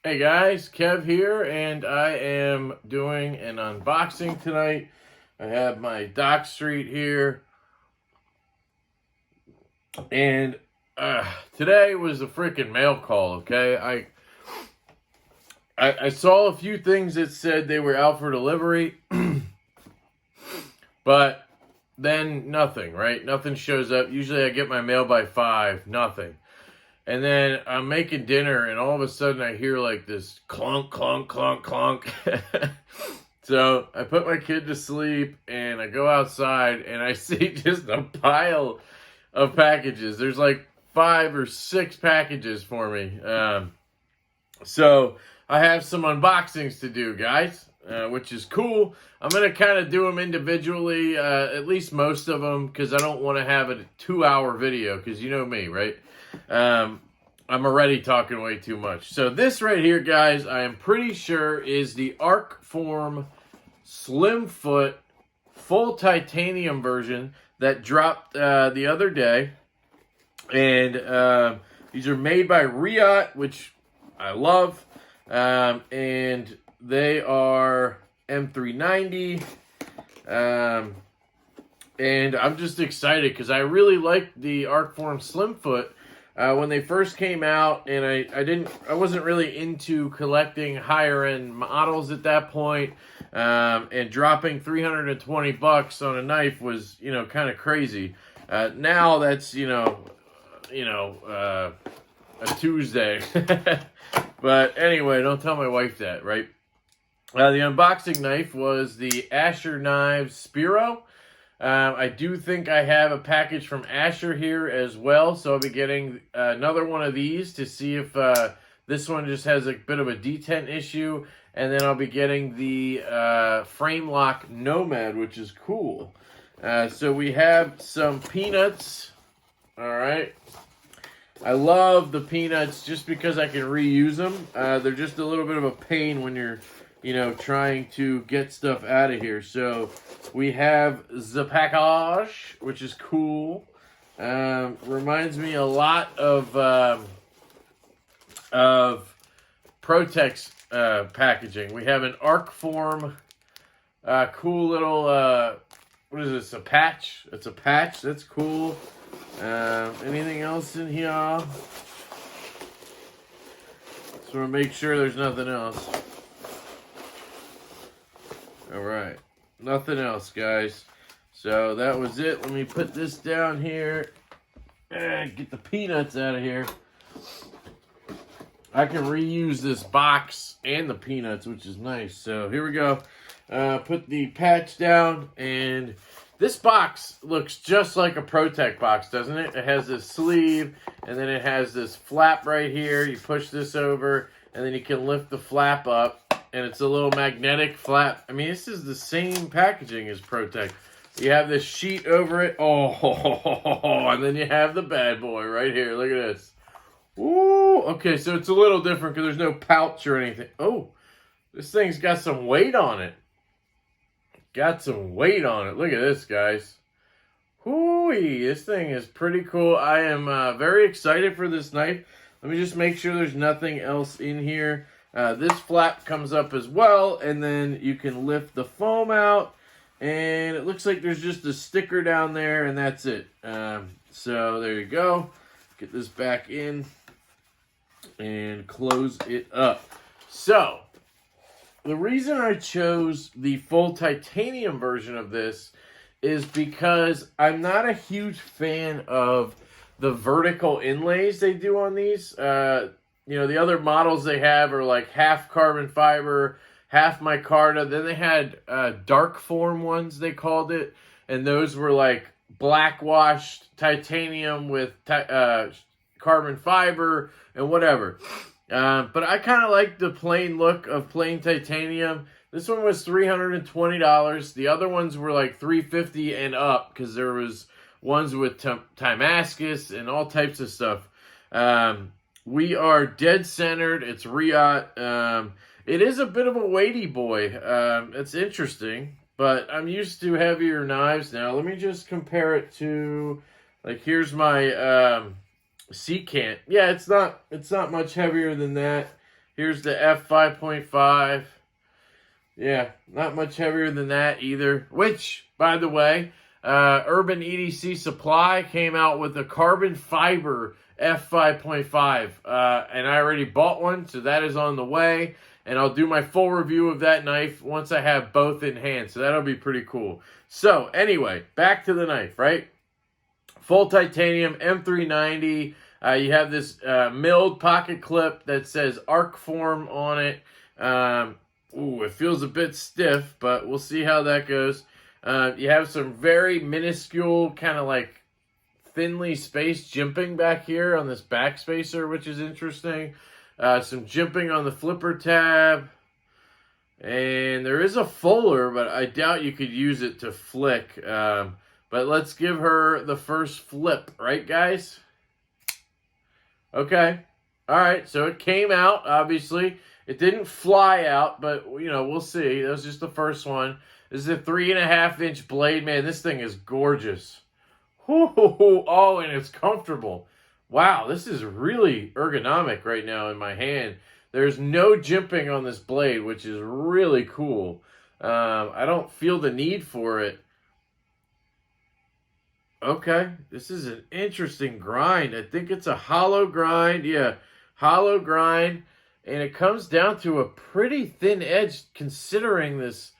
Hey guys, Kev here, and I am doing an unboxing tonight. I have my Dock Street here, and today was a freaking mail call, okay? I saw a few things that said they were out for delivery, but then nothing, right? Nothing shows up. Usually I get my mail by 5, nothing. And then I'm making dinner, and all of a sudden I hear like this clunk, clunk, clunk, clunk. So I put my kid to sleep, and I go outside, and I see just a pile of packages. There's like 5 or 6 packages for me. So I have some unboxings to do, guys, which is cool. I'm going to kind of do them individually, at least most of them, because I don't want to have a 2-hour video, because you know me, right? I'm already talking way too much. So this right here, guys, I am pretty sure is the Arcform Slimfoot full titanium version that dropped the other day. And these are made by Riot, which I love. And they are M390. And I'm just excited because I really liked the Arcform Slimfoot when they first came out, and I wasn't really into collecting higher end models at that point, and dropping $320 on a knife was, kind of crazy. Now that's, a Tuesday. But anyway, don't tell my wife that, right? The unboxing knife was the Asher Knives Spiro. I do think I have a package from Asher here as well, so I'll be getting another one of these to see if this one just has a bit of a detent issue, and then I'll be getting the frame lock Nomad, which is cool. So we have some peanuts. All right. I love the peanuts just because I can reuse them. They're just a little bit of a pain when you're trying to get stuff out of here. So we have the package, which is cool. Reminds me a lot of Protex packaging. We have an Arcform, cool little, what is this, a patch? It's a patch, that's cool. Anything else in here? Just want to make sure there's nothing else. Alright, nothing else, guys. So that was it. Let me put this down here and get the peanuts out of here. I can reuse this box and the peanuts, which is nice. So here we go. Put the patch down, and this box looks just like a Protec box, doesn't it? It has this sleeve, and then it has this flap right here. You push this over, and then you can lift the flap up. And it's a little magnetic flap. I mean, this is the same packaging as Protec. You have this sheet over it. Oh, and then you have the bad boy right here. Look at this. Ooh, okay, so it's a little different because there's no pouch or anything. Oh, this thing's got some weight on it. Got some weight on it. Look at this, guys. Hooey, this thing is pretty cool. I am very excited for this knife. Let me just make sure there's nothing else in here. This flap comes up as well, and then you can lift the foam out, and it looks like there's just a sticker down there, and that's it. So there you go. Get this back in and close it up. So the reason I chose the full titanium version of this is because I'm not a huge fan of the vertical inlays they do on these. The other models they have are like half carbon fiber, half micarta. Then they had dark form ones, they called it. And those were like black washed titanium with carbon fiber and whatever. But I kind of like the plain look of plain titanium. This one was $320. The other ones were like $350 and up because there was ones with Damascus and all types of stuff. We are dead centered. It's Riot. It is a bit of a weighty boy. It's interesting, but I'm used to heavier knives now. Let me just compare it to, like, here's my Secant. Yeah, it's not much heavier than that. Here's the F5.5. Yeah, not much heavier than that either. Which, by the way, Urban EDC Supply came out with a carbon fiber F5.5. And I already bought one, so that is on the way. And I'll do my full review of that knife once I have both in hand. So that'll be pretty cool. So anyway, back to the knife, right? Full titanium M390. You have this milled pocket clip that says Arcform on it. Ooh, it feels a bit stiff, but we'll see how that goes. You have some very minuscule, kind of like thinly spaced jimping back here on this back spacer, which is interesting. Some jimping on the flipper tab. And there is a fuller, but I doubt you could use it to flick. But let's give her the first flip, right, guys? Okay. All right, so it came out, obviously. It didn't fly out, but, you know, we'll see. That was just the first one. This is a 3.5-inch blade. Man, this thing is gorgeous. Oh, and it's comfortable. Wow, this is really ergonomic right now in my hand. There's no jimping on this blade, which is really cool. I don't feel the need for it. Okay, this is an interesting grind. I think it's a hollow grind. Yeah, hollow grind. And it comes down to a pretty thin edge considering this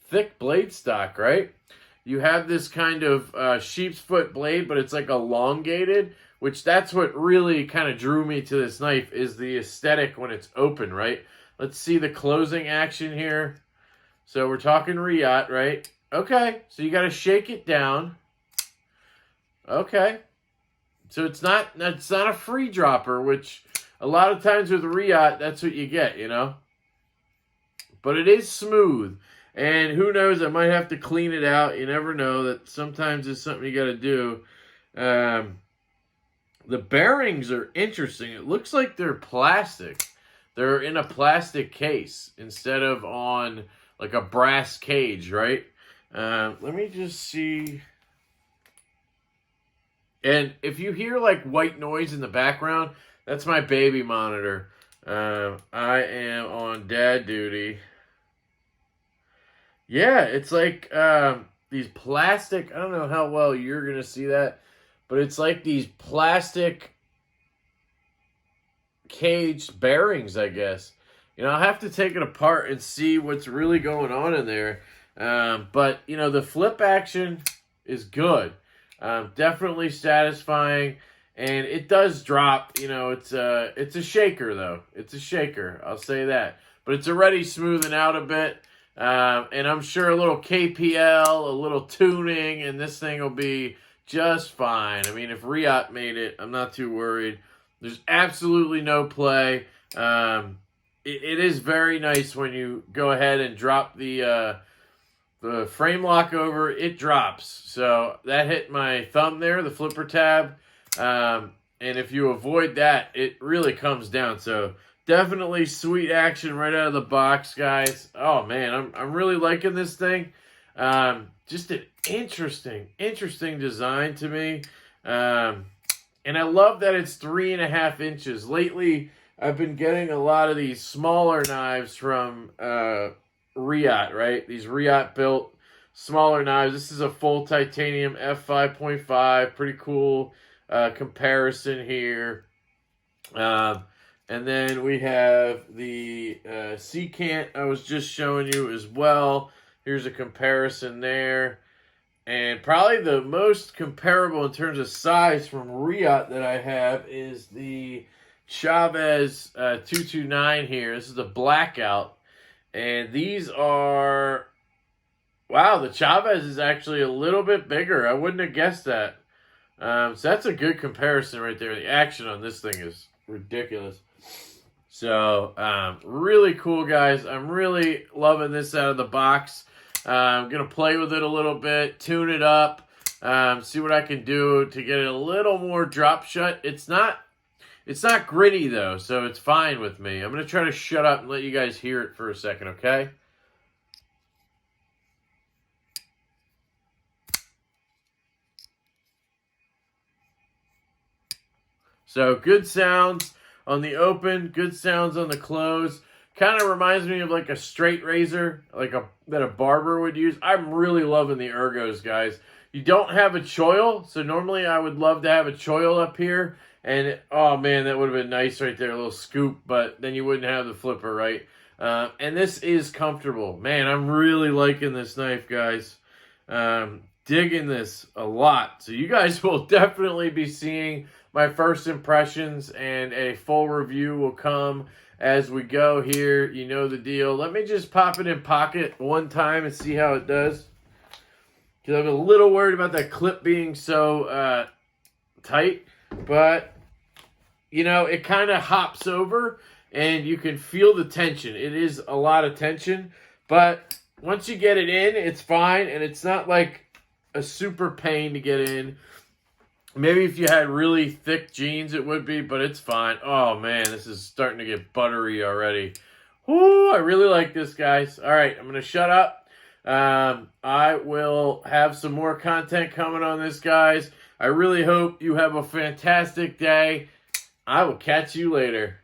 thick blade stock, right? You have this kind of sheep's foot blade, but it's like elongated, which that's what really kind of drew me to this knife is the aesthetic when it's open, right? Let's see the closing action here. So we're talking Riot, right? Okay, so you got to shake it down. Okay. So it's not a free dropper, which a lot of times with Riot, that's what you get, you know? But it is smooth. And who knows, I might have to clean it out. You never know. That sometimes it's something you got to do. The bearings are interesting. It looks like they're plastic. They're in a plastic case instead of on like a brass cage, right? Let me just see. And if you hear like white noise in the background, that's my baby monitor. I am on dad duty. Yeah, it's like these plastic, I don't know how well you're going to see that, but it's like these plastic caged bearings, I guess. You know, I'll have to take it apart and see what's really going on in there. But, you know, the flip action is good. Definitely satisfying. And it does drop, you know, it's a shaker, though. It's a shaker, I'll say that. But it's already smoothing out a bit. And I'm sure a little KPL, a little tuning, and this thing will be just fine. I mean, if Riot made it, I'm not too worried. There's absolutely no play. It is very nice when you go ahead and drop the frame lock over. It drops. So that hit my thumb there, the flipper tab. And if you avoid that, it really comes down. So definitely sweet action right out of the box, guys. Oh, man, I'm really liking this thing. Just an interesting design to me. And I love that it's 3.5 inches. Lately, I've been getting a lot of these smaller knives from Riot, right? These Riot-built smaller knives. This is a full titanium F5.5. Pretty cool comparison here. And then we have the Secant I was just showing you as well. Here's a comparison there. And probably the most comparable in terms of size from Riot that I have is the Chavez 229 here. This is the blackout. And these are... Wow, the Chavez is actually a little bit bigger. I wouldn't have guessed that. So that's a good comparison right there. The action on this thing is ridiculous. So, really cool, guys. I'm really loving this out of the box. I'm going to play with it a little bit, tune it up, see what I can do to get it a little more drop shut. It's not gritty, though, so it's fine with me. I'm going to try to shut up and let you guys hear it for a second, okay? So, good sounds. on the open, good sounds on the close. Kind of reminds me of like a straight razor, that a barber would use. I'm really loving the ergos, guys. You don't have a choil, so normally I would love to have a choil up here. And, oh man, that would have been nice right there, a little scoop, but then you wouldn't have the flipper, right? And this is comfortable. Man, I'm really liking this knife, guys. Digging this a lot. So you guys will definitely be seeing my first impressions, and a full review will come as we go here. You know the deal. Let me just pop it in pocket one time and see how it does. Because I'm a little worried about that clip being so tight. But, you know, it kind of hops over, and you can feel the tension. It is a lot of tension. But once you get it in, it's fine. And it's not like a super pain to get in. Maybe if you had really thick jeans, it would be, but it's fine. Oh, man, this is starting to get buttery already. Whoo, I really like this, guys. All right, I'm going to shut up. I will have some more content coming on this, guys. I really hope you have a fantastic day. I will catch you later.